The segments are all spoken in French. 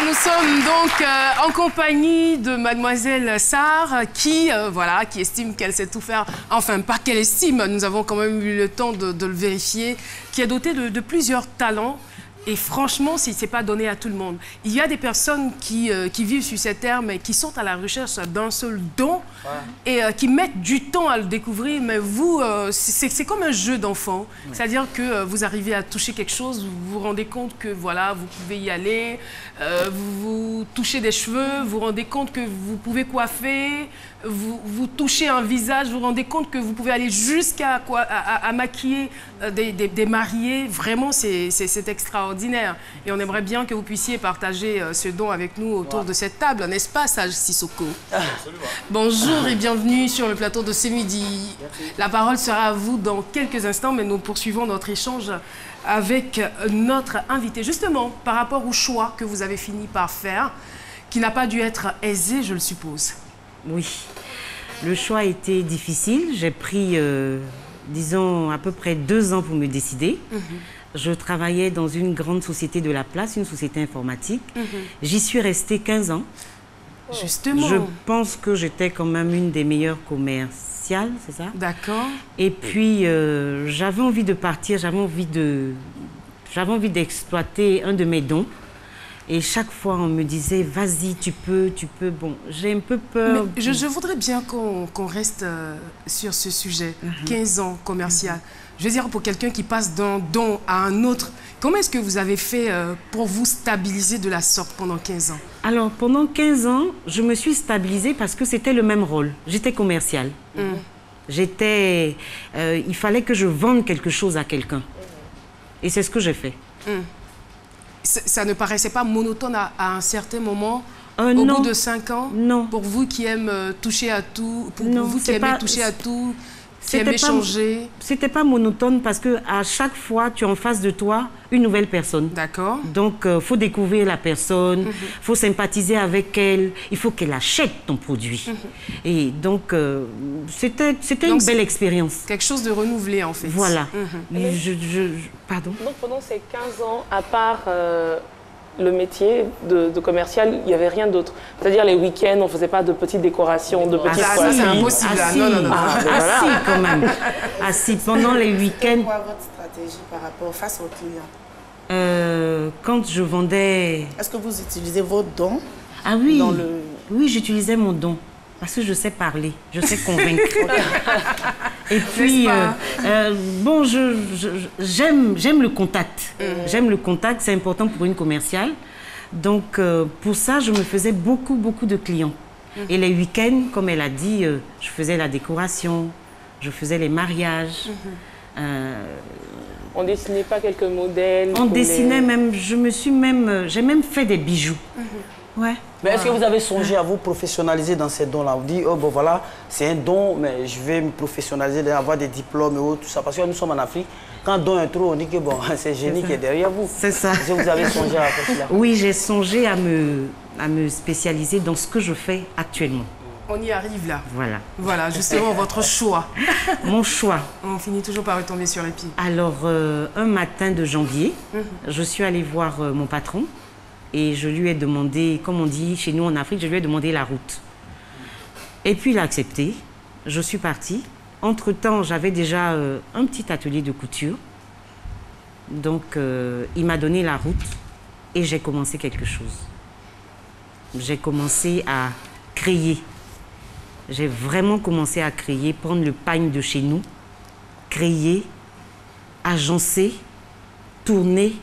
nous sommes donc en compagnie de Mademoiselle Sarr qui, voilà, qui estime qu'elle sait tout faire. Enfin, pas qu'elle estime, nous avons quand même eu le temps de le vérifier, qui est dotée de plusieurs talents. Et franchement, ce n'est pas donné à tout le monde. Il y a des personnes qui vivent sur cette terre, mais qui sont à la recherche d'un seul don et qui mettent du temps à le découvrir. Mais vous, c'est comme un jeu d'enfant. C'est-à-dire que vous arrivez à toucher quelque chose, vous vous rendez compte que voilà, vous pouvez y aller, vous touchez des cheveux, vous vous rendez compte que vous pouvez coiffer, vous touchez un visage, vous vous rendez compte que vous pouvez aller jusqu'à maquiller des mariés. Vraiment, c'est extraordinaire. Et on aimerait bien que vous puissiez partager ce don avec nous autour de cette table, n'est-ce pas, Sage Sissoko? Absolument. Bonjour et bienvenue sur le plateau de ce midi. La parole sera à vous dans quelques instants, mais nous poursuivons notre échange avec notre invité. Justement, par rapport au choix que vous avez fini par faire, qui n'a pas dû être aisé, je le suppose. Oui, le choix a été difficile. J'ai pris, disons, à peu près 2 ans pour me décider. Je travaillais dans une grande société de la place, une société informatique. J'y suis restée 15 ans. Justement. Je pense que j'étais quand même une des meilleures commerciales, c'est ça? D'accord. Et puis, j'avais envie de partir, j'avais envie d'exploiter un de mes dons. Et chaque fois, on me disait, vas-y, tu peux. Bon, j'ai un peu peur. Mais je voudrais bien qu'on reste sur ce sujet. 15 ans commercial. Je veux dire, pour quelqu'un qui passe d'un don à un autre, comment est-ce que vous avez fait pour vous stabiliser de la sorte pendant 15 ans? Alors, pendant 15 ans, je me suis stabilisée parce que c'était le même rôle. J'étais commerciale. Il fallait que je vende quelque chose à quelqu'un. Et c'est ce que j'ai fait. Ça ne paraissait pas monotone à un certain moment, au non. bout de 5 ans? Non. Pour vous qui aimez toucher à tout, pour Non, vous qui aimez toucher à tout, qui aimez changer? C'était pas monotone parce que à chaque fois, tu as en face de toi une nouvelle personne. D'accord. Donc, il faut découvrir la personne, il faut sympathiser avec elle, il faut qu'elle achète ton produit. Et donc, c'était une belle expérience. Quelque chose de renouvelé, en fait. Voilà. Pardon. Donc, pendant ces 15 ans, à part le métier de commercial, il n'y avait rien d'autre. C'est-à-dire les week-ends, on ne faisait pas de petites décorations, de petites ça, c'est impossible. Non. Si, quand même. Si, pendant les week-ends. C'est quoi votre stratégie par rapport face aux clients? Quand je vendais... Est-ce que vous utilisez vos dons? Ah oui, dans le... oui, j'utilisais mon don. Parce que je sais parler, je sais convaincre. Et puis, bon, j'aime le contact. J'aime le contact, c'est important pour une commerciale. Donc, pour ça, je me faisais beaucoup de clients. Et les week-ends, comme elle a dit, je faisais la décoration, je faisais les mariages. On dessinait pas quelques modèles? On dessinait même, j'ai même fait des bijoux. Ouais. Mais est-ce que vous avez songé à vous professionnaliser dans ces dons-là? Vous dites, oh bon voilà, c'est un don, mais je vais me professionnaliser, avoir des diplômes et autres, tout ça. Parce que nous sommes en Afrique, quand don est trop, on dit que bon, c'est génie qui est derrière vous. C'est ça. Est-ce que vous avez songé à faire cela? Oui, j'ai songé à me spécialiser dans ce que je fais actuellement. On y arrive là. Voilà. Voilà, justement, votre choix. Mon choix. On finit toujours par retomber sur les pieds. Alors, un matin de janvier, je suis allée voir mon patron. Et je lui ai demandé, comme on dit chez nous en Afrique, je lui ai demandé la route. Et puis il a accepté. Je suis partie. Entre-temps, j'avais déjà un petit atelier de couture. Donc, il m'a donné la route et j'ai commencé quelque chose. J'ai commencé à créer. J'ai vraiment commencé à créer, prendre le pagne de chez nous, créer, agencer, tourner,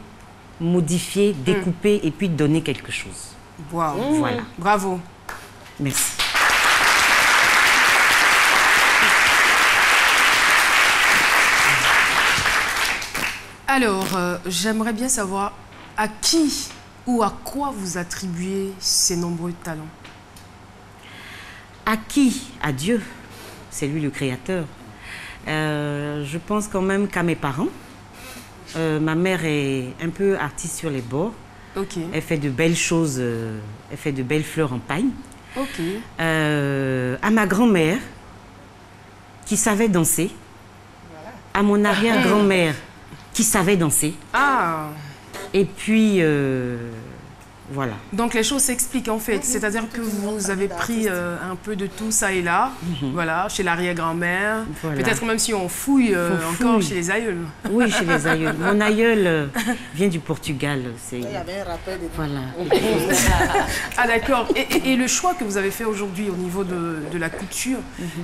modifier, découper et puis donner quelque chose. Wow. Voilà. Bravo. Merci. Alors, j'aimerais bien savoir à qui ou à quoi vous attribuez ces nombreux talents? À qui? À Dieu. C'est lui le créateur. Je pense quand même qu'à mes parents. Ma mère est un peu artiste sur les bords. Okay. Elle fait de belles choses, elle fait de belles fleurs en paille. Okay. À ma grand-mère, qui savait danser. Voilà. À mon arrière-grand-mère, qui savait danser. Ah. Et puis, Voilà. Donc les choses s'expliquent en fait, c'est-à-dire que vous avez pris un peu de tout ça et là, voilà, chez l'arrière-grand-mère, Voilà. peut-être même si on fouille encore chez les aïeuls. Oui, chez les aïeuls. Mon aïeul vient du Portugal. Il y avait un rappel de... Voilà. Ah d'accord, et le choix que vous avez fait aujourd'hui au niveau de la couture,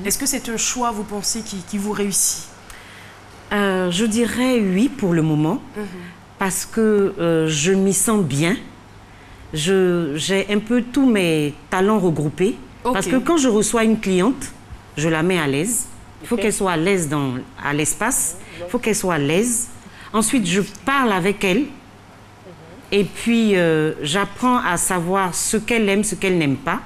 est-ce que c'est un choix, vous pensez, qui vous réussit? Je dirais oui pour le moment, parce que je m'y sens bien. J'ai un peu tous mes talents regroupés. Ok. Parce que quand je reçois une cliente, je la mets à l'aise. Il faut qu'elle soit à l'aise à l'espace. Il faut qu'elle soit à l'aise. Ensuite, je parle avec elle. Et puis, j'apprends à savoir ce qu'elle aime, ce qu'elle n'aime pas.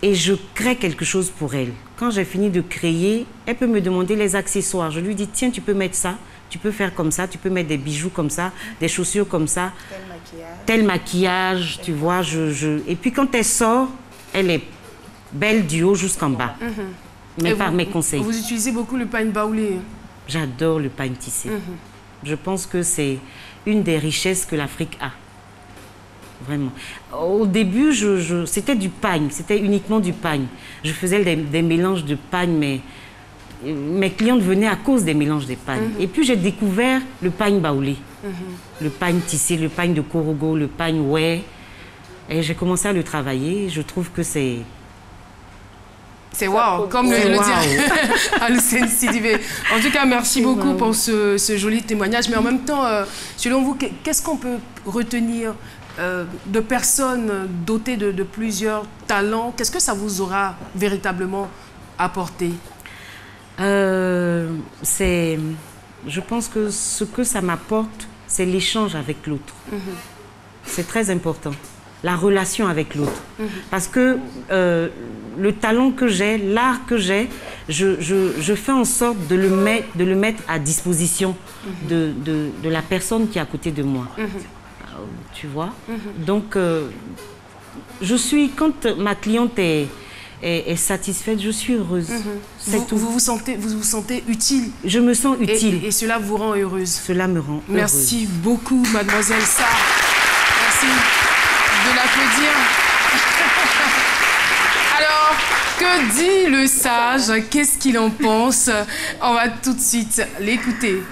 Et je crée quelque chose pour elle. Quand j'ai fini de créer, elle peut me demander les accessoires. Je lui dis, tiens, tu peux mettre ça, tu peux faire comme ça, tu peux mettre des bijoux comme ça, des chaussures comme ça, tel maquillage, tu vois. Et puis quand elle sort, elle est belle du haut jusqu'en bas. Mais par mes conseils. Vous utilisez beaucoup le pagne baoulé. J'adore le pagne tissé. Je pense que c'est une des richesses que l'Afrique a. Vraiment. Au début, c'était du pagne, c'était uniquement du pagne. Je faisais des mélanges de pagne, mais mes clientes venaient à cause des mélanges de pagne. Et puis j'ai découvert le pagne baoulé, le pagne tissé, le pagne de Korogo, le pagne ouais. Et j'ai commencé à le travailler. Je trouve que c'est... C'est waouh, comme le dit Alcène Sidibé. En tout cas, merci beaucoup pour ce joli témoignage. Mais en même temps, selon vous, qu'est-ce qu'on peut retenir de personnes dotées de plusieurs talents? Qu'est-ce que ça vous aura véritablement apporté? Je pense que ce que ça m'apporte, c'est l'échange avec l'autre. C'est très important. La relation avec l'autre. Parce que le talent que j'ai, l'art que j'ai, je fais en sorte de le mettre à disposition de la personne qui est à côté de moi. Tu vois? Donc, quand ma cliente est satisfaite, je suis heureuse. Vous vous sentez utile. Je me sens utile. Et cela vous rend heureuse. Cela me rend heureuse. Merci beaucoup, mademoiselle Sarr. Merci de l'applaudir. Alors, que dit le sage? Qu'est-ce qu'il en pense? On va tout de suite l'écouter.